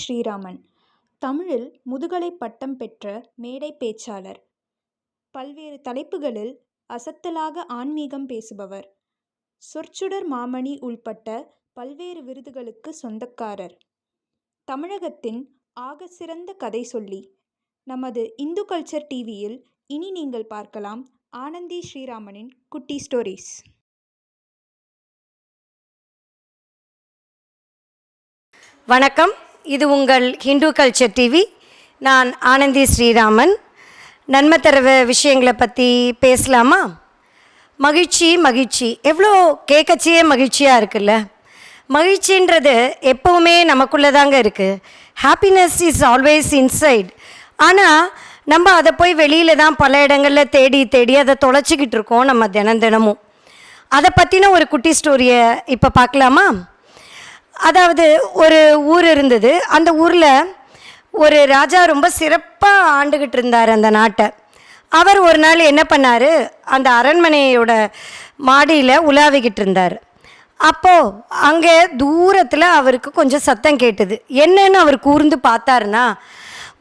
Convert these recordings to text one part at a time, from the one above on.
ஸ்ரீராமன். தமிழில் முதுகலை பட்டம் பெற்ற மேடை பேச்சாளர். பல்வேறு தலைப்புகளில் அசத்தலாக ஆன்மீகம் பேசுபவர். சொற்சுடர் மாமணி உள்பட்ட பல்வேறு விருதுகளுக்கு சொந்தக்காரர். தமிழகத்தின் ஆகச்சிறந்த கதை சொல்லி. நமது இந்து கல்ச்சர் டிவியில் இனி நீங்கள் பார்க்கலாம் ஆனந்தி ஸ்ரீராமனின் குட்டி ஸ்டோரிஸ். வணக்கம், இது உங்கள் ஹிந்து கல்ச்சர் டிவி. நான் ஆனந்தி ஸ்ரீராமன். நன்மை தர விஷயங்களை பற்றி பேசலாமா? மகிழ்ச்சி எவ்வளோ கேட்கச்சியே மகிழ்ச்சியாக இருக்குல்ல. மகிழ்ச்சின்றது எப்போவுமே நமக்குள்ளே தாங்க இருக்குது. Happiness is always inside. ஆனால் நம்ம அதை போய் வெளியில் தான் பல இடங்களில் தேடி அதை தொலைச்சிக்கிட்டு இருக்கோம் நம்ம தினமும். அதை பற்றின ஒரு குட்டி ஸ்டோரியை இப்போ பார்க்கலாமா? அதாவது ஒரு ஊர் இருந்தது. அந்த ஊரில் ஒரு ராஜா ரொம்ப சிறப்பாக ஆண்டுகிட்டு இருந்தார் அந்த நாட்டை. அவர் ஒரு நாள் என்ன பண்ணார், அந்த அரண்மனையோட மாடியில் உலாவிக்கிட்டு இருந்தார். அப்போது அங்கே தூரத்தில் அவருக்கு கொஞ்சம் சத்தம் கேட்டுது. என்னன்னு அவர் கூர்ந்து பார்த்தாருன்னா,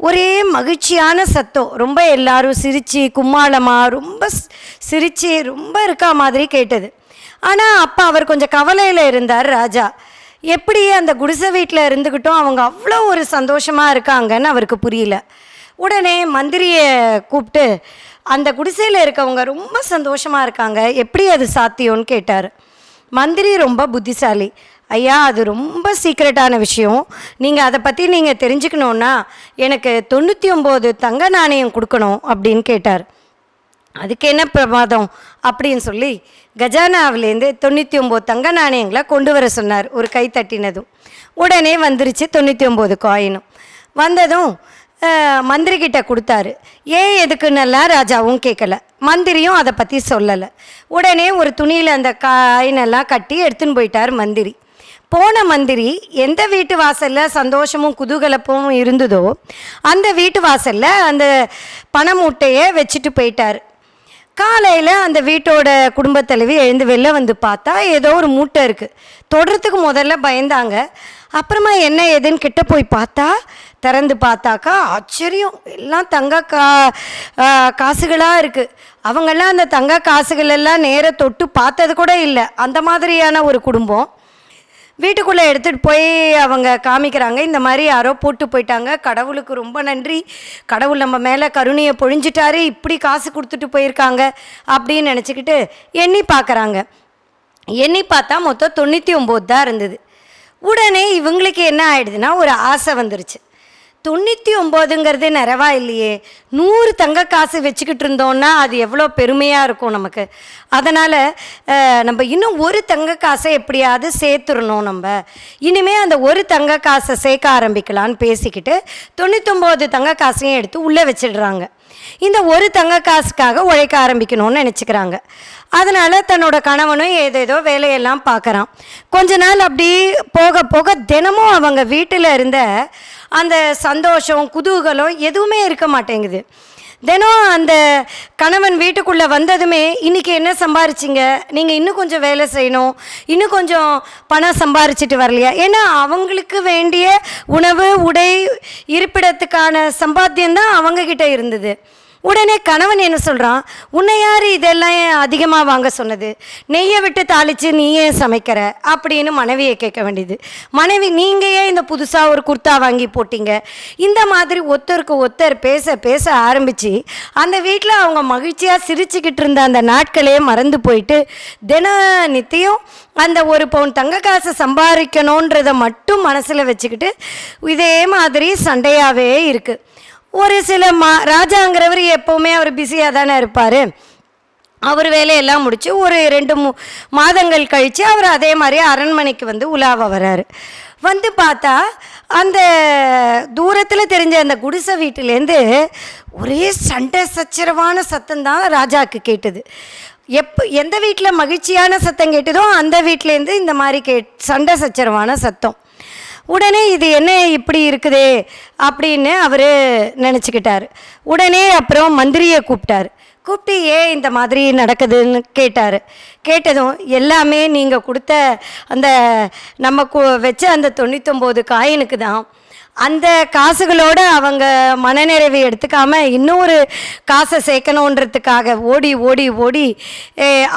ஒரே மகிழ்ச்சியான சத்தம். ரொம்ப எல்லாரும் சிரித்து கும்மாளமாக ரொம்ப சிரித்து ரொம்ப இருக்கா மாதிரி கேட்டது. ஆனால் அப்போ அவர் கொஞ்சம் கவலையில் இருந்தார் ராஜா. எப்படி அந்த குடிசை வீட்டில் இருந்துக்கிட்டோம் அவங்க அவ்வளோ ஒரு சந்தோஷமாக இருக்காங்கன்னு அவருக்கு புரியல. உடனே மந்திரியை கூப்பிட்டு, அந்த குடிசையில் இருக்கவங்க ரொம்ப சந்தோஷமாக இருக்காங்க, எப்படி அது சாத்தியம்னு கேட்டார். மந்திரி ரொம்ப புத்திசாலி. ஐயா, அது ரொம்ப சீக்ரெட்டான விஷயம். நீங்கள் அதை பற்றி நீங்கள் தெரிஞ்சுக்கணுன்னா எனக்கு 99 தங்க நாணயம் கொடுக்கணும் அப்படின்னு கேட்டார். அதுக்கு என்ன பிரமாதம் அப்படின்னு சொல்லி கஜானாவிலேருந்து 99 தங்க நாணயங்களை கொண்டு வர சொன்னார். ஒரு கை தட்டினதும் உடனே வந்துருச்சு 99 காயினும். வந்ததும் மந்திரிக்கிட்ட கொடுத்தாரு. ஏன் எதுக்குன்னெல்லாம் ராஜாவும் கேட்கல, மந்திரியும் அதை பற்றி சொல்லலை. உடனே ஒரு துணியில் அந்த காயினெல்லாம் கட்டி எடுத்துன்னு போயிட்டார் மந்திரி. போன மந்திரி எந்த வீட்டு வாசலில் சந்தோஷமும் குதூகலப்பும் இருந்ததோ அந்த வீட்டு வாசலில் அந்த பண மூட்டையை வச்சுட்டு போயிட்டார். காலையில் அந்த வீட்டோட குடும்பத் தலைவி எழுந்து வெளில வந்து பார்த்தா ஏதோ ஒரு மூட்டை இருக்குது. தொடுறதுக்கு முதல்ல பயந்தாங்க. அப்புறமா என்ன ஏதுன்னு கிட்ட போய் பார்த்தா, திறந்து பார்த்தாக்கா ஆச்சரியம், எல்லாம் தங்க காசுகளாக இருக்குது. அவங்கெல்லாம் அந்த தங்க காசுகளெல்லாம் நேர தொட்டு பார்த்தது கூட இல்லை. அந்த மாதிரியான ஒரு குடும்பம். வீட்டுக்குள்ளே எடுத்துகிட்டு போய் அவங்க காமிக்கிறாங்க, இந்த மாதிரி யாரோ போட்டு போயிட்டாங்க, கடவுளுக்கு ரொம்ப நன்றி, கடவுள் நம்ம மேலே கருணையை பொழிஞ்சிட்டாரு, இப்படி காசு கொடுத்துட்டு போயிருக்காங்க அப்படின்னு நினச்சிக்கிட்டு எண்ணி பார்க்குறாங்க. எண்ணி பார்த்தா மொத்தம் 99 தான் இருந்தது. உடனே இவங்களுக்கு என்ன ஆயிடுதுன்னா ஒரு ஆசை வந்துருச்சு. 99ங்கிறது நிறைவா இல்லையே, 100 தங்க காசு வச்சுக்கிட்டு இருந்தோன்னா அது எவ்வளோ பெருமையாக இருக்கும் நமக்கு. அதனால் நம்ம இன்னும் ஒரு தங்க காசை எப்படியாவது சேர்த்துடணும். நம்ம இனிமேல் அந்த ஒரு தங்க காசை சேர்க்க ஆரம்பிக்கலான்னு பேசிக்கிட்டு 99 தங்க காசையும் எடுத்து உள்ளே வச்சிடுறாங்க. இந்த ஒரு தங்க காசுக்காக உழைக்க ஆரம்பிக்கணும்னு நினச்சிக்கிறாங்க. அதனால் தன்னோட கணவனும் ஏதேதோ வேலையெல்லாம் பார்க்குறான். கொஞ்ச நாள் அப்படி போக போக தினமும் அவங்க வீட்டில் இருந்த அந்த சந்தோஷம் குதூகலம் எதுவுமே இருக்க மாட்டேங்குது. தினம் அந்த கணவன் வீட்டுக்குள்ளே வந்ததுமே, இன்றைக்கி என்ன சம்பாரிச்சிங்க, நீங்கள் இன்னும் கொஞ்சம் வேலை செய்யணும், இன்னும் கொஞ்சம் பணம் சம்பாரிச்சிட்டு வரலையா. ஏன்னா அவங்களுக்கு வேண்டிய உணவு உடை இருப்பிடத்துக்கான சம்பாத்தியம்தான் அவங்கக்கிட்ட இருந்தது. உடனே கணவன் என்ன சொல்கிறான், உன்னை யார் இதெல்லாம் அதிகமாக வாங்க சொன்னது, நெய்யை விட்டு தாளித்து நீ ஏன் சமைக்கிற அப்படின்னு மனைவியை கேட்க வேண்டியது. மனைவி, நீங்கள் ஏன் இந்த புதுசாக ஒரு குர்த்தா வாங்கி போட்டிங்க. இந்த மாதிரி ஒருத்தருக்கு ஒருத்தர் பேச ஆரம்பித்து அந்த வீட்டில் அவங்க மகிழ்ச்சியாக சிரிச்சுக்கிட்டு இருந்த அந்த நாட்களே மறந்து போயிட்டு நித்தியம் அந்த ஒரு பவுன் தங்க காசை சம்பாதிக்கணுன்றதை மட்டும் மனசில் வச்சுக்கிட்டு இதே மாதிரி சண்டையாகவே இருக்குது. ஒரு சில ராஜாங்கிறவர் எப்போவுமே அவர் பிஸியாக தானே இருப்பார். அவர் வேலையெல்லாம் முடித்து ஒரு 2 மாதங்கள் கழித்து அவர் அதே மாதிரி அரண்மனைக்கு வந்து உலாவ வர்றாரு. வந்து பார்த்தா அந்த தூரத்தில் தெரிஞ்ச அந்த குடிசை வீட்டிலேருந்து ஒரே சண்டை சச்சரவான சத்தம்தான் ராஜாவுக்கு கேட்டது. எந்த வீட்டில் மகிழ்ச்சியான சத்தம் கேட்டதோ அந்த வீட்டிலேருந்து இந்த மாதிரி சண்டை சச்சரவான சத்தம். உடனே இது என்ன இப்படி இருக்குதே அப்படின்னு அவர் நினச்சிக்கிட்டார். உடனே அப்புறம் மந்திரியை கூப்பிட்டு ஏன் இந்த மாதிரி நடக்குதுன்னு கேட்டார். கேட்டதும் எல்லாமே நீங்கள் கொடுத்த அந்த நம்ம வச்ச அந்த 99 காயினுக்கு தான். அந்த காசுகளோடு அவங்க மனநிறைவை எடுத்துக்காம இன்னொரு காசை சேர்க்கணுன்றதுக்காக ஓடி ஓடி ஓடி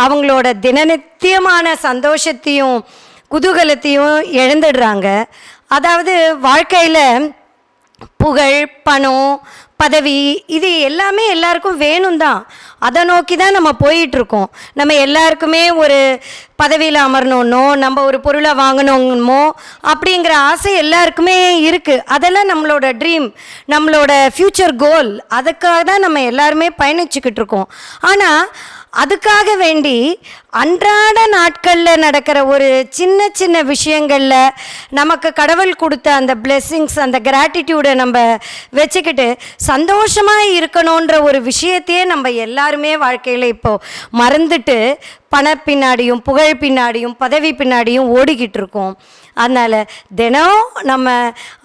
அவங்களோட தினநித்தியமான சந்தோஷத்தையும் குதூகலத்தையும் இழந்துடுறாங்க. அதாவது வாழ்க்கையில் புகழ், பணம், பதவி இது எல்லாமே எல்லாருக்கும் வேணும் தான். அதை நோக்கி தான் நம்ம போயிட்டுருக்கோம். நம்ம எல்லாருக்குமே ஒரு பதவியில் அமரணுன்னோ நம்ம ஒரு பொருளை வாங்கணுமோ அப்படிங்கிற ஆசை எல்லாருக்குமே இருக்குது. அதெல்லாம் நம்மளோட ட்ரீம், நம்மளோட ஃப்யூச்சர் கோல். அதுக்காக தான் நம்ம எல்லாருமே பயணிச்சுக்கிட்டு இருக்கோம். ஆனால் அதுக்காக வேண்டி அன்றாட நாட்களில் நடக்கிற ஒரு சின்ன சின்ன விஷயங்களில் நமக்கு கடவுள் கொடுத்த அந்த பிளெஸ்ஸிங்ஸ், அந்த கிராட்டிடியூடை நம்ம வச்சுக்கிட்டு சந்தோஷமாக இருக்கணுன்ற ஒரு விஷயத்தையே நம்ம எல்லாருமே வாழ்க்கையில் இப்போது மறந்துட்டு பண பின்னாடியும் புகழ் பின்னாடியும் பதவி பின்னாடியும் ஓடிக்கிட்டு இருக்கோம். அதனால் தினம் நம்ம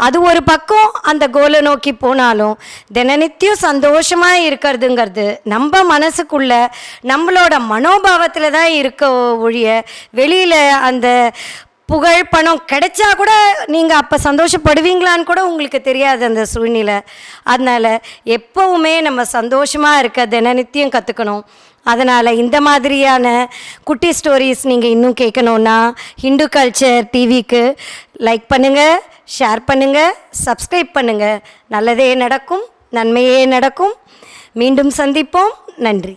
அது ஒரு பக்கம் அந்த கோலை நோக்கி போனாலும் தினநித்தியம் சந்தோஷமாக இருக்கிறதுங்கிறது நம்ம மனசுக்குள்ள நம்மளோட மனோபாவத்தில் தான் இருக்க ஒழிய வெளியில் அந்த புகழ் பணம் கிடைச்சா கூட நீங்கள் அப்போ சந்தோஷப்படுவீங்களான்னு கூட உங்களுக்கு தெரியாது அந்த சூழ்நிலை. அதனால் எப்போவுமே நம்ம சந்தோஷமாக இருக்க தினநித்தியம் கற்றுக்கணும். அதனால் இந்த மாதிரியான குட்டி ஸ்டோரிஸ் நீங்கள் இன்னும் கேட்கணுன்னா ஹிந்து கல்ச்சர் டிவிக்கு லைக் பண்ணுங்கள், ஷேர் பண்ணுங்கள், சப்ஸ்கிரைப் பண்ணுங்கள். நல்லதே நடக்கும், நன்மையே நடக்கும். மீண்டும் சந்திப்போம். நன்றி.